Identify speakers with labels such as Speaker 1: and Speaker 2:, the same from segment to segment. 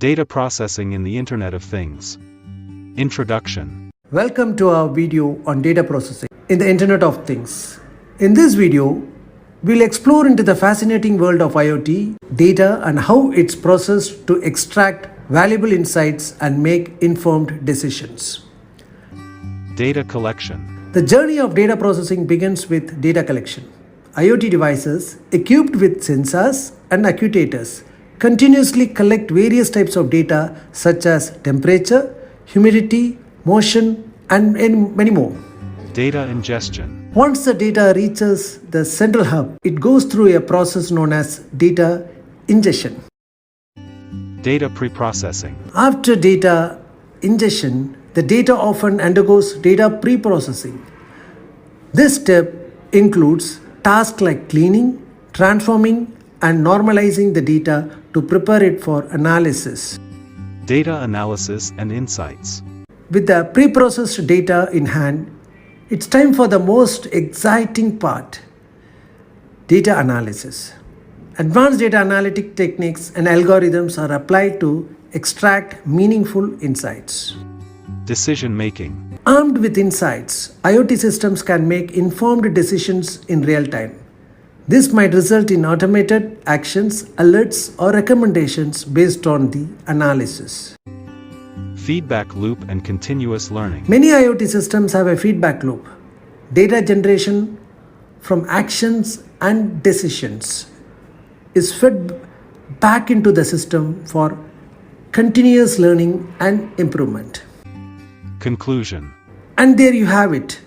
Speaker 1: Data Processing in the Internet of Things. Introduction.
Speaker 2: Welcome to our video on data processing in the Internet of Things. In this video, we'll explore into the fascinating world of IoT, data and how it's processed to extract valuable insights and make informed decisions.
Speaker 1: Data collection.
Speaker 2: The journey of data processing begins with data collection. IoT devices equipped with sensors and actuators continuously collect various types of data such as temperature, humidity, motion, and many more.
Speaker 1: Data ingestion.
Speaker 2: Once the data reaches the central hub, it goes through a process known as data ingestion.
Speaker 1: Data preprocessing.
Speaker 2: After data ingestion, the data often undergoes data preprocessing. This step includes tasks like cleaning, transforming, and normalizing the data to prepare it for analysis.
Speaker 1: Data analysis and insights.
Speaker 2: With the preprocessed data in hand, it's time for the most exciting part, data analysis. Advanced data analytic techniques and algorithms are applied to extract meaningful insights.
Speaker 1: Decision making.
Speaker 2: Armed with insights, IoT systems can make informed decisions in real time. This might result in automated actions, alerts, or recommendations based on the analysis.
Speaker 1: Feedback loop and continuous learning.
Speaker 2: Many IoT systems have a feedback loop. Data generation from actions and decisions is fed back into the system for continuous learning and improvement.
Speaker 1: Conclusion.
Speaker 2: And there you have it,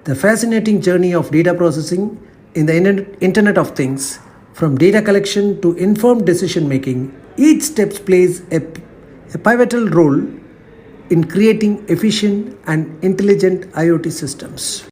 Speaker 2: the fascinating journey of data processing in the Internet of Things. From data collection to informed decision making, each step plays a pivotal role in creating efficient and intelligent IoT systems.